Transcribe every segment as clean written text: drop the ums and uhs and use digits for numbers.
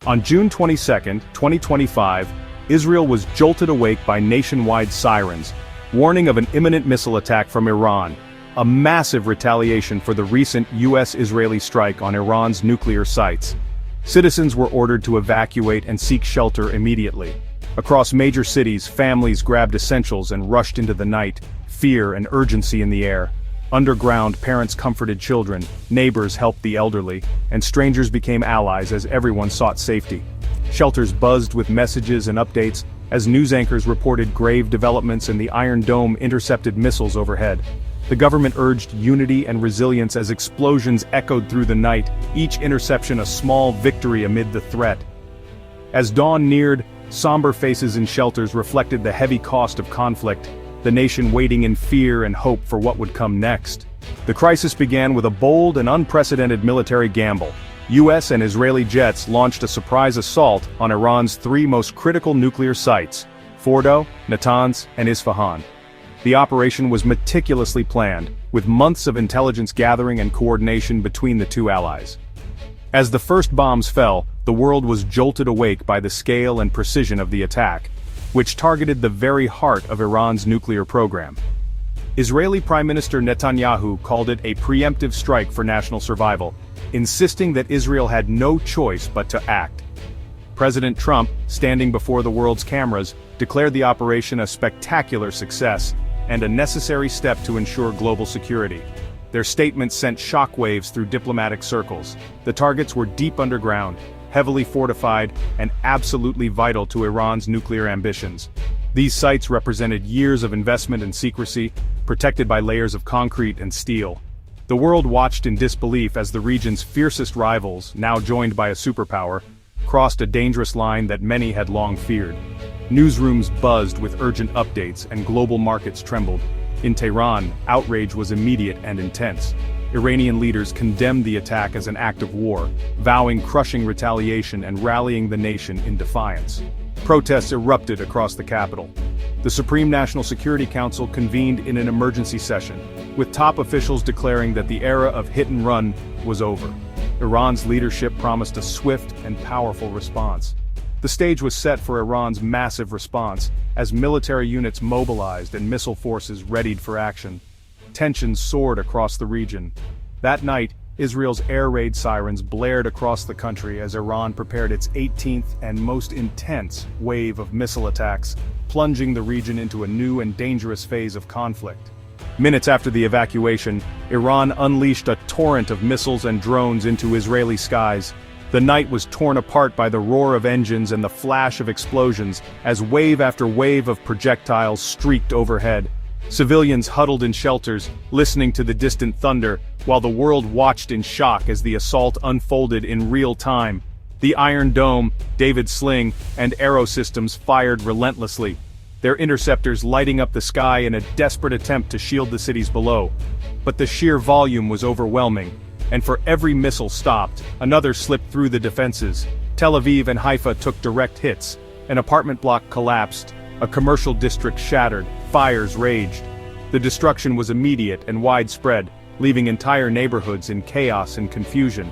On June 22, 2025, Israel was jolted awake by nationwide sirens, warning of an imminent missile attack from Iran, a massive retaliation for the recent US-Israeli strike on Iran's nuclear sites. Citizens were ordered to evacuate and seek shelter immediately. Across major cities, families grabbed essentials and rushed into the night, fear and urgency in the air. Underground, parents comforted children, neighbors helped the elderly, and strangers became allies as everyone sought safety. Shelters buzzed with messages and updates as news anchors reported grave developments and the Iron Dome intercepted missiles overhead. The government urged unity and resilience as explosions echoed through the night, each interception a small victory amid the threat. As dawn neared, somber faces in shelters reflected the heavy cost of conflict, the nation waiting in fear and hope for what would come next. The crisis began with a bold and unprecedented military gamble. US and Israeli jets launched a surprise assault on Iran's three most critical nuclear sites, Fordo, Natanz, and Isfahan. The operation was meticulously planned, with months of intelligence gathering and coordination between the two allies. As the first bombs fell, the world was jolted awake by the scale and precision of the attack, which targeted the very heart of Iran's nuclear program. Israeli Prime Minister Netanyahu called it a preemptive strike for national survival, insisting that Israel had no choice but to act. President Trump, standing before the world's cameras, declared the operation a spectacular success and a necessary step to ensure global security. Their statements sent shockwaves through diplomatic circles. The targets were deep underground, heavily fortified, and absolutely vital to Iran's nuclear ambitions. These sites represented years of investment and secrecy, protected by layers of concrete and steel. The world watched in disbelief as the region's fiercest rivals, now joined by a superpower, crossed a dangerous line that many had long feared. Newsrooms buzzed with urgent updates and global markets trembled. In Tehran, outrage was immediate and intense. Iranian leaders condemned the attack as an act of war, vowing crushing retaliation and rallying the nation in defiance. Protests erupted across the capital. The Supreme National Security Council convened in an emergency session, with top officials declaring that the era of hit and run was over. Iran's leadership promised a swift and powerful response. The stage was set for Iran's massive response, as military units mobilized and missile forces readied for action. Tensions soared across the region. That night, Israel's air raid sirens blared across the country as Iran prepared its 18th and most intense wave of missile attacks, plunging the region into a new and dangerous phase of conflict. Minutes after the evacuation, Iran unleashed a torrent of missiles and drones into Israeli skies. The night was torn apart by the roar of engines and the flash of explosions as wave after wave of projectiles streaked overhead. Civilians huddled in shelters, listening to the distant thunder, while the world watched in shock as the assault unfolded in real time. The Iron Dome, David's sling, and arrow systems fired relentlessly, their interceptors lighting up the sky in a desperate attempt to shield the cities below. But the sheer volume was overwhelming, and for every missile stopped, another slipped through the defenses. Tel Aviv and Haifa took direct hits. An apartment block collapsed, a commercial district shattered, fires raged. The destruction was immediate and widespread, leaving entire neighborhoods in chaos and confusion.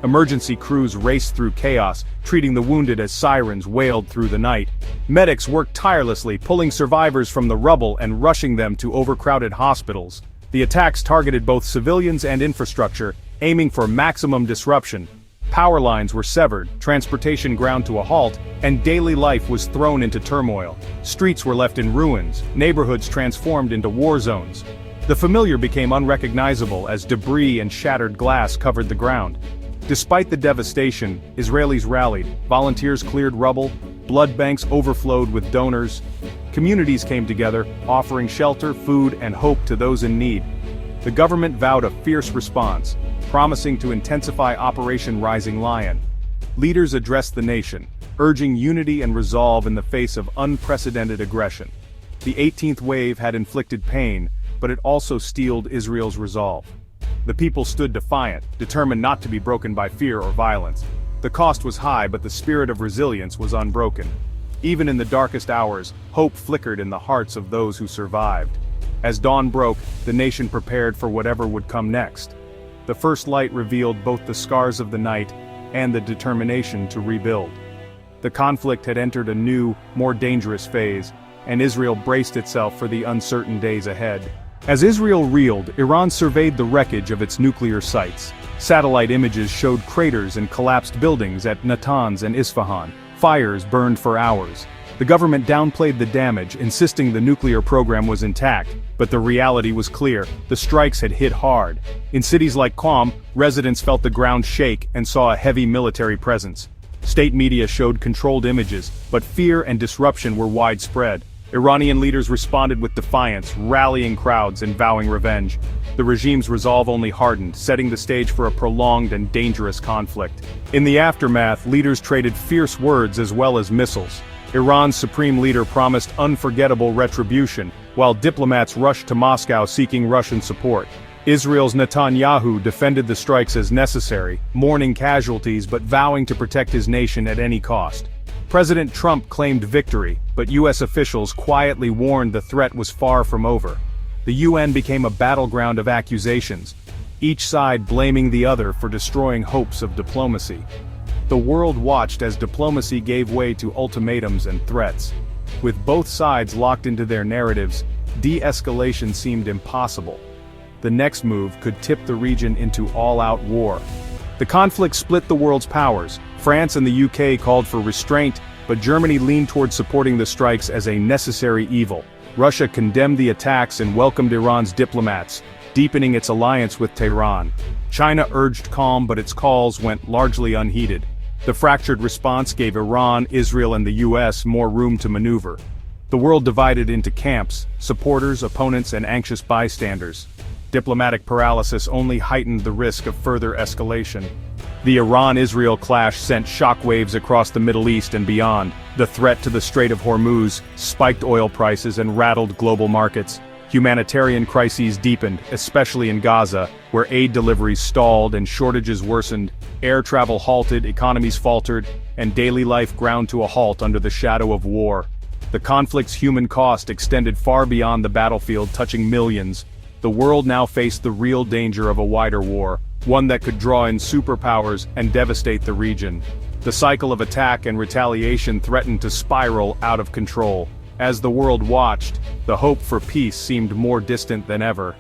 Emergency crews raced through chaos, treating the wounded as sirens wailed through the night. Medics worked tirelessly, pulling survivors from the rubble and rushing them to overcrowded hospitals. The attacks targeted both civilians and infrastructure, aiming for maximum disruption. Power lines were severed, transportation ground to a halt, and daily life was thrown into turmoil. Streets were left in ruins, neighborhoods transformed into war zones. The familiar became unrecognizable as debris and shattered glass covered the ground. Despite the devastation, Israelis rallied, volunteers cleared rubble, blood banks overflowed with donors. Communities came together, offering shelter, food, and hope to those in need. The government vowed a fierce response, promising to intensify Operation Rising Lion. Leaders addressed the nation, urging unity and resolve in the face of unprecedented aggression. The 18th wave had inflicted pain, but it also steeled Israel's resolve. The people stood defiant, determined not to be broken by fear or violence. The cost was high, but the spirit of resilience was unbroken. Even in the darkest hours, hope flickered in the hearts of those who survived. As dawn broke, the nation prepared for whatever would come next. The first light revealed both the scars of the night and the determination to rebuild. The conflict had entered a new, more dangerous phase, and Israel braced itself for the uncertain days ahead. As Israel reeled, Iran surveyed the wreckage of its nuclear sites. Satellite images showed craters and collapsed buildings at Natanz and Isfahan. Fires burned for hours. The government downplayed the damage, insisting the nuclear program was intact, but the reality was clear: the strikes had hit hard. In cities like Qom, residents felt the ground shake and saw a heavy military presence. State media showed controlled images, but fear and disruption were widespread. Iranian leaders responded with defiance, rallying crowds and vowing revenge. The regime's resolve only hardened, setting the stage for a prolonged and dangerous conflict. In the aftermath, leaders traded fierce words as well as missiles. Iran's supreme leader promised unforgettable retribution, while diplomats rushed to Moscow seeking Russian support. Israel's Netanyahu defended the strikes as necessary, mourning casualties but vowing to protect his nation at any cost. President Trump claimed victory, but U.S. officials quietly warned the threat was far from over. The UN became a battleground of accusations, each side blaming the other for destroying hopes of diplomacy. The world watched as diplomacy gave way to ultimatums and threats. With both sides locked into their narratives, de-escalation seemed impossible. The next move could tip the region into all-out war. The conflict split the world's powers. France and the UK called for restraint, but Germany leaned toward supporting the strikes as a necessary evil. Russia condemned the attacks and welcomed Iran's diplomats, deepening its alliance with Tehran. China urged calm, but its calls went largely unheeded. The fractured response gave Iran, Israel, and the US more room to maneuver. The world divided into camps: supporters, opponents, and anxious bystanders. Diplomatic paralysis only heightened the risk of further escalation. The Iran-Israel clash sent shockwaves across the Middle East and beyond. The threat to the Strait of Hormuz spiked oil prices and rattled global markets. Humanitarian crises deepened, especially in Gaza, where aid deliveries stalled and shortages worsened. Air travel halted, economies faltered, and daily life ground to a halt under the shadow of war. The conflict's human cost extended far beyond the battlefield, touching millions. The world now faced the real danger of a wider war, one that could draw in superpowers and devastate the region. The cycle of attack and retaliation threatened to spiral out of control. As the world watched, the hope for peace seemed more distant than ever.